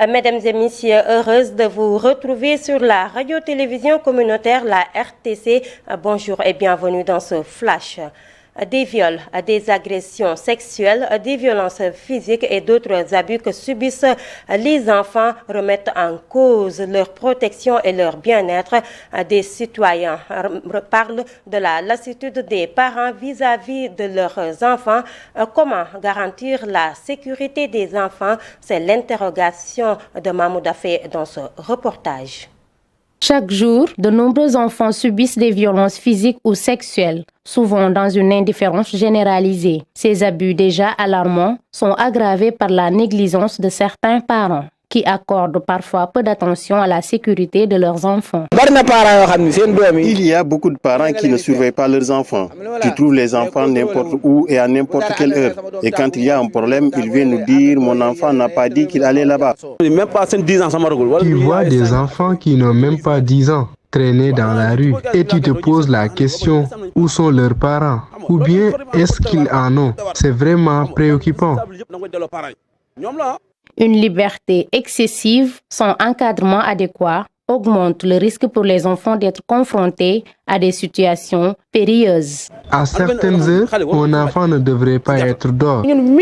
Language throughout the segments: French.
Mesdames et messieurs, heureuse de vous retrouver sur la radio-télévision communautaire, la RTC. Bonjour et bienvenue dans ce flash. Des viols, des agressions sexuelles, des violences physiques et d'autres abus que subissent les enfants remettent en cause leur protection et leur bien-être. Des citoyens parlent de la lassitude des parents vis-à-vis de leurs enfants. Comment garantir la sécurité des enfants? C'est l'interrogation de Mahmoud Afé dans ce reportage. Chaque jour, de nombreux enfants subissent des violences physiques ou sexuelles, souvent dans une indifférence généralisée. Ces abus déjà alarmants sont aggravés par la négligence de certains parents, qui accordent parfois peu d'attention à la sécurité de leurs enfants. Il y a beaucoup de parents qui ne surveillent pas leurs enfants, qui trouvent les enfants n'importe où et à n'importe quelle heure. Et quand il y a un problème, ils viennent nous dire « mon enfant n'a pas dit qu'il allait là-bas ». Tu vois des enfants qui n'ont même pas 10 ans traîner dans la rue et tu te poses la question « où sont leurs parents ?» ou bien « est-ce qu'ils en ont ?» C'est vraiment préoccupant. Une liberté excessive sans encadrement adéquat augmente le risque pour les enfants d'être confrontés à des situations périlleuses. À certaines heures, un enfant ne devrait pas être dehors. Nous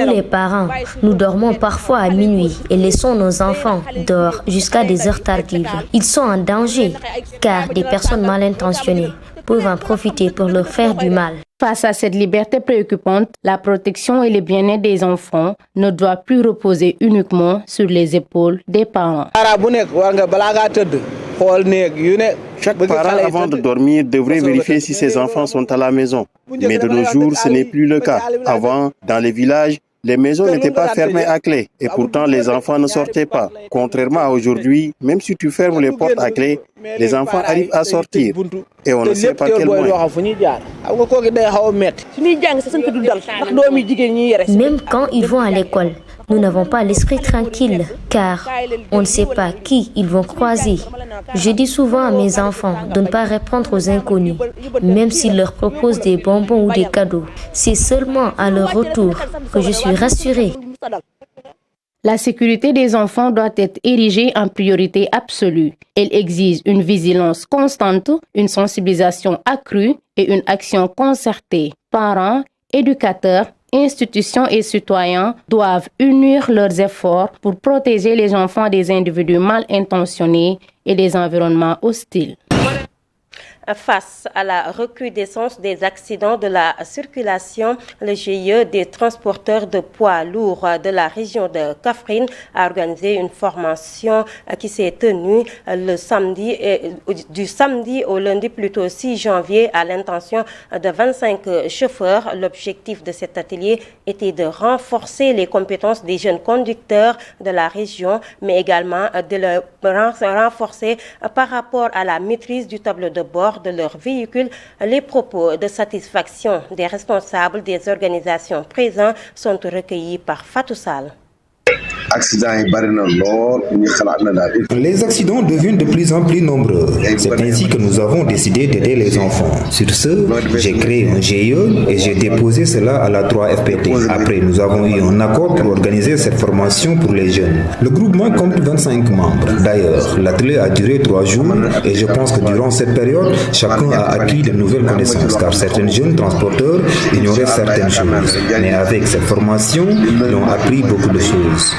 les parents, nous dormons parfois à minuit et laissons nos enfants dehors jusqu'à des heures tardives. Ils sont en danger car des personnes mal intentionnées peuvent en profiter pour leur faire du mal. Face à cette liberté préoccupante, la protection et le bien-être des enfants ne doivent plus reposer uniquement sur les épaules des parents. Chaque parent, avant de dormir, devrait vérifier si ses enfants sont à la maison. Mais de nos jours, ce n'est plus le cas. Avant, dans les villages, les maisons n'étaient pas fermées à clé et pourtant les enfants ne sortaient pas. Contrairement à aujourd'hui, même si tu fermes les portes à clé, les enfants arrivent à sortir et on ne sait pas quel moyen. Même quand ils vont à l'école, nous n'avons pas l'esprit tranquille car on ne sait pas qui ils vont croiser. Je dis souvent à mes enfants de ne pas répondre aux inconnus, même s'ils leur proposent des bonbons ou des cadeaux. C'est seulement à leur retour que je suis rassurée. La sécurité des enfants doit être érigée en priorité absolue. Elle exige une vigilance constante, une sensibilisation accrue et une action concertée. Parents, éducateurs, institutions et citoyens doivent unir leurs efforts pour protéger les enfants des individus mal intentionnés et des environnements hostiles. Face à la recrudescence des accidents de la circulation, le GIE des transporteurs de poids lourds de la région de Kaffrine a organisé une formation qui s'est tenue le samedi, du samedi au lundi plutôt 6 janvier à l'intention de 25 chauffeurs. L'objectif de cet atelier était de renforcer les compétences des jeunes conducteurs de la région, mais également de le renforcer par rapport à la maîtrise du tableau de bord de leur véhicule. Les propos de satisfaction des responsables des organisations présents sont recueillis par Fatou Sall. Les accidents deviennent de plus en plus nombreux. C'est ainsi que nous avons décidé d'aider les enfants. Sur ce, j'ai créé un GIE et j'ai déposé cela à la 3FPT. Après, nous avons eu un accord pour organiser cette formation pour les jeunes. Le groupement compte 25 membres. D'ailleurs, l'atelier a duré 3 jours et je pense que durant cette période, chacun a acquis de nouvelles connaissances car certains jeunes transporteurs ignoraient certaines choses. Mais avec cette formation, ils ont appris beaucoup de choses.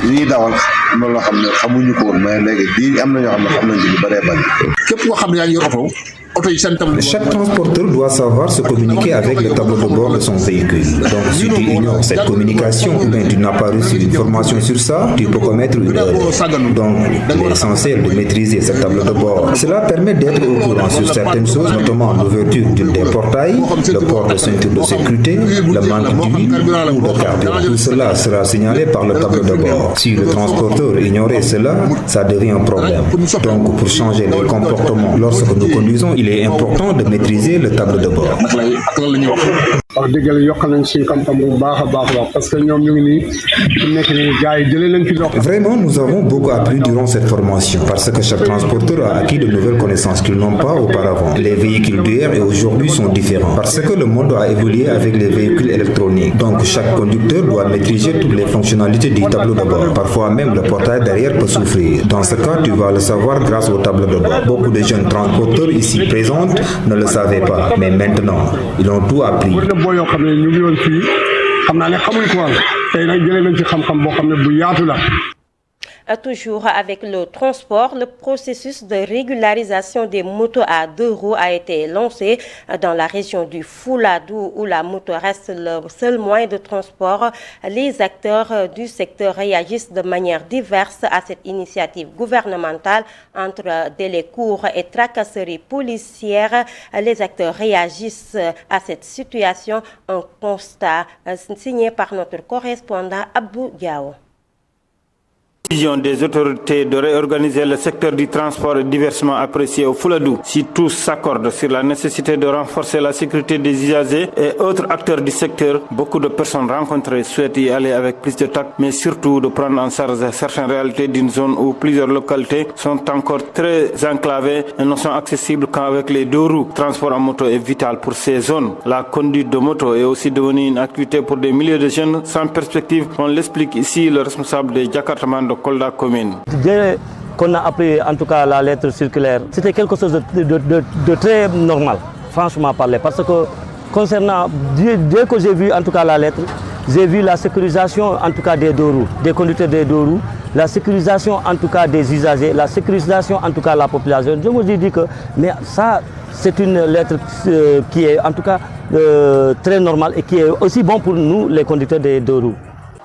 Chaque transporteur doit savoir se communiquer avec le tableau de bord de son véhicule. Donc, si tu ignores cette communication ou bien tu n'as pas reçu une formation sur ça, tu peux commettre une erreur. Donc, il est essentiel de maîtriser ce tableau de bord. Cela permet d'être au courant sur certaines choses, notamment l'ouverture des portails, le port de ceinture de sécurité, le manque d'huile ou de carburant. Tout cela sera signalé par le tableau de bord. Si le transporteur ignorait cela, ça devient un problème. Donc, pour changer les comportements lorsque nous conduisons, il est important de maîtriser le tableau de bord. Vraiment, nous avons beaucoup appris durant cette formation parce que chaque transporteur a acquis de nouvelles connaissances qu'ils n'ont pas auparavant. Les véhicules d'hier et aujourd'hui sont différents parce que le monde a évolué avec les véhicules électroniques. Donc chaque conducteur doit maîtriser toutes les fonctionnalités du tableau de bord. Parfois même le portail derrière peut souffrir. Dans ce cas, tu vas le savoir grâce au tableau de bord. Beaucoup de jeunes transporteurs ici présents ne le savaient pas, mais maintenant, ils ont tout appris. Toujours avec le transport, le processus de régularisation des motos à 2 roues a été lancé dans la région du Fouladou où la moto reste le seul moyen de transport. Les acteurs du secteur réagissent de manière diverse à cette initiative gouvernementale entre délais courts et tracasseries policières. Les acteurs réagissent à cette situation. Un constat signé par notre correspondant Abdou Diao. Décision des autorités de réorganiser le secteur du transport est diversement appréciée au Fouladou. Si tous s'accordent sur la nécessité de renforcer la sécurité des usagers et autres acteurs du secteur, beaucoup de personnes rencontrées souhaitent y aller avec plus de tact, mais surtout de prendre en charge certaines réalités d'une zone où plusieurs localités sont encore très enclavées et ne sont accessibles qu'avec les 2 roues. Le transport en moto est vital pour ces zones. La conduite de moto est aussi devenue une activité pour des milliers de jeunes sans perspective. On l'explique ici le responsable des Jakartaman de Kolda commune. Dès qu'on a appris en tout cas la lettre circulaire, c'était quelque chose de très normal, franchement parler, parce que concernant, dès que j'ai vu en tout cas la lettre, j'ai vu la sécurisation en tout cas des 2 roues, des conducteurs des 2 roues, la sécurisation en tout cas des usagers, la sécurisation en tout cas de la population. Je me suis dit que mais ça c'est une lettre qui est en tout cas très normale et qui est aussi bon pour nous les conducteurs des 2 roues.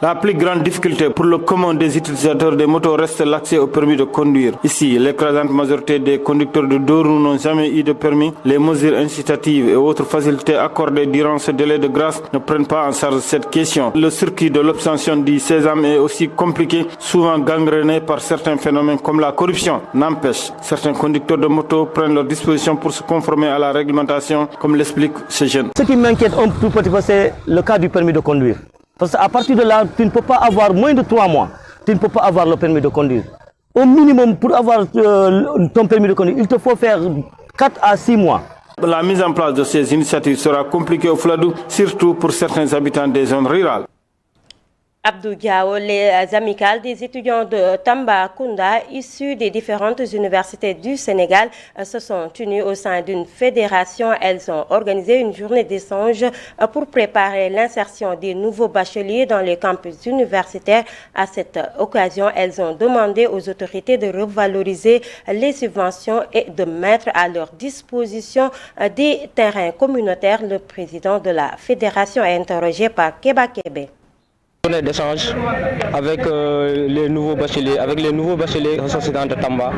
La plus grande difficulté pour le commun des utilisateurs des motos reste l'accès au permis de conduire. Ici, l'écrasante majorité des conducteurs de 2 roues n'ont jamais eu de permis. Les mesures incitatives et autres facilités accordées durant ce délai de grâce ne prennent pas en charge cette question. Le circuit de l'obtention du sésame est aussi compliqué, souvent gangréné par certains phénomènes comme la corruption. N'empêche, certains conducteurs de motos prennent leurs dispositions pour se conformer à la réglementation, comme l'explique ce jeune. Ce qui m'inquiète un tout petit peu, c'est le cas du permis de conduire. Parce qu'à partir de là, tu ne peux pas avoir moins de 3 mois. Tu ne peux pas avoir le permis de conduire. Au minimum, pour avoir ton permis de conduire, il te faut faire 4 à 6 mois. La mise en place de ces initiatives sera compliquée au Fouladou, surtout pour certains habitants des zones rurales. Abdou Diao, les amicales des étudiants de Tambacounda issus des différentes universités du Sénégal se sont tenues au sein d'une fédération. Elles ont organisé une journée d'échange pour préparer l'insertion des nouveaux bacheliers dans les campus universitaires. À cette occasion, elles ont demandé aux autorités de revaloriser les subventions et de mettre à leur disposition des terrains communautaires. Le président de la fédération est interrogé par Keba Kebe. Journée d'échange avec les nouveaux bacheliers ressortissants de Tamba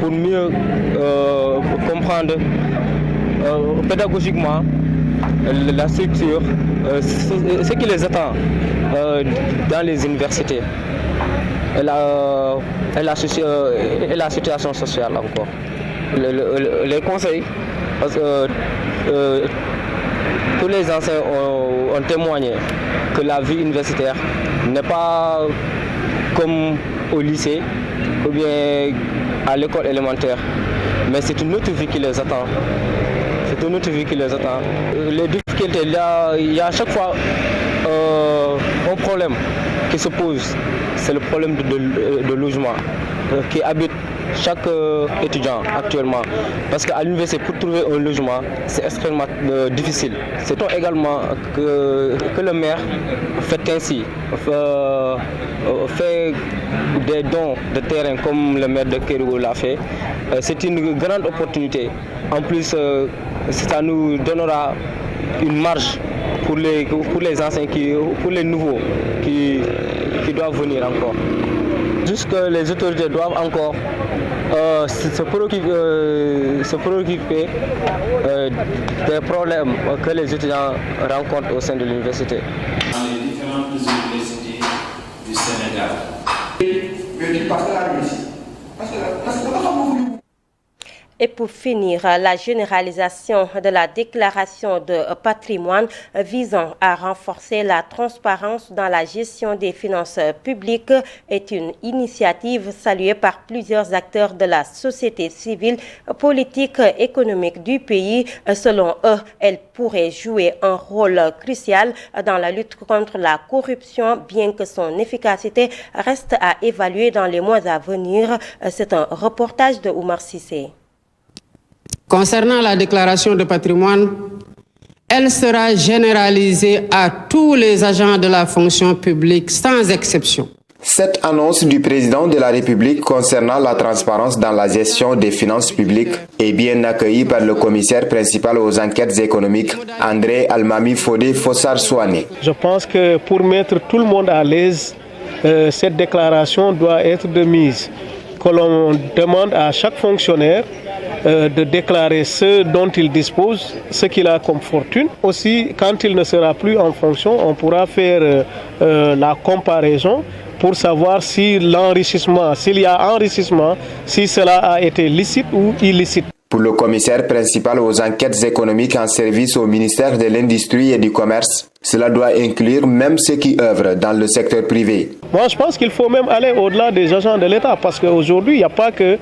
pour mieux comprendre pédagogiquement la structure, ce qui les attend dans les universités et la situation sociale encore. Les conseils, parce que tous les enseignants ont témoigné que la vie universitaire n'est pas comme au lycée ou bien à l'école élémentaire, mais c'est une autre vie qui les attend. Les difficultés, il y a à chaque fois un problème qui se pose, c'est le problème de logement qui habite chaque étudiant actuellement. Parce qu'à l'université, pour trouver un logement, c'est extrêmement difficile. C'est également que le maire fait ainsi, fait des dons de terrain comme le maire de Kédougou l'a fait. C'est une grande opportunité. En plus, ça nous donnera une marge pour les anciens, pour les nouveaux qui doivent venir encore. Juste que les autorités doivent encore se préoccuper des problèmes que les étudiants rencontrent au sein de l'université. Dans les différentes universités du Sénégal. Et pour finir, la généralisation de la déclaration de patrimoine visant à renforcer la transparence dans la gestion des finances publiques est une initiative saluée par plusieurs acteurs de la société civile, politique, économique du pays. Selon eux, elle pourrait jouer un rôle crucial dans la lutte contre la corruption, bien que son efficacité reste à évaluer dans les mois à venir. C'est un reportage de Oumar Sissé. Concernant la déclaration de patrimoine, elle sera généralisée à tous les agents de la fonction publique sans exception. Cette annonce du président de la République concernant la transparence dans la gestion des finances publiques est bien accueillie par le commissaire principal aux enquêtes économiques, André Almami Fodé Fossar Souane. Je pense que pour mettre tout le monde à l'aise, cette déclaration doit être de mise. Que l'on demande à chaque fonctionnaire de déclarer ce dont il dispose, ce qu'il a comme fortune. Aussi, quand il ne sera plus en fonction, on pourra faire la comparaison pour savoir si l'enrichissement, s'il y a enrichissement, si cela a été licite ou illicite. Pour le commissaire principal aux enquêtes économiques en service au ministère de l'Industrie et du Commerce, cela doit inclure même ceux qui œuvrent dans le secteur privé. Moi, je pense qu'il faut même aller au-delà des agents de l'État, parce qu'aujourd'hui, il n'y a pas que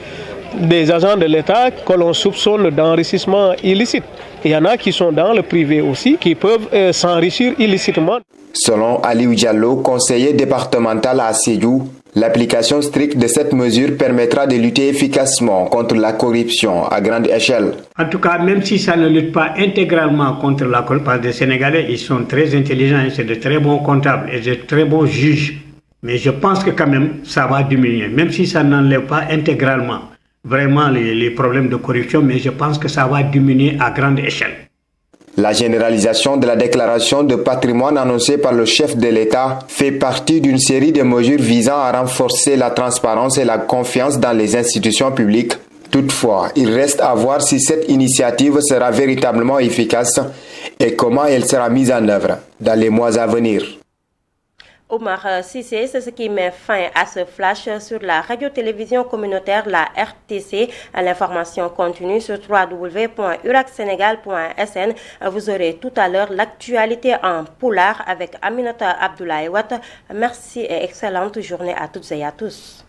des agents de l'État que l'on soupçonne d'enrichissement illicite. Il y en a qui sont dans le privé aussi, qui peuvent s'enrichir illicitement. Selon Aliou Diallo, conseiller départemental à Sédhiou, l'application stricte de cette mesure permettra de lutter efficacement contre la corruption à grande échelle. En tout cas, même si ça ne lutte pas intégralement contre la corruption, parce que les Sénégalais, ils sont très intelligents, c'est de très bons comptables et de très bons juges. Mais je pense que quand même, ça va diminuer, même si ça n'enlève pas intégralement vraiment les problèmes de corruption, mais je pense que ça va diminuer à grande échelle. La généralisation de la déclaration de patrimoine annoncée par le chef de l'État fait partie d'une série de mesures visant à renforcer la transparence et la confiance dans les institutions publiques. Toutefois, il reste à voir si cette initiative sera véritablement efficace et comment elle sera mise en œuvre dans les mois à venir. Oumar Sissé, c'est ce qui met fin à ce flash sur la radio-télévision communautaire, la RTC. L'information continue sur www.uracsenegal.sn. Vous aurez tout à l'heure l'actualité en poulard avec Aminata Abdoulaye Watt. Merci et excellente journée à toutes et à tous.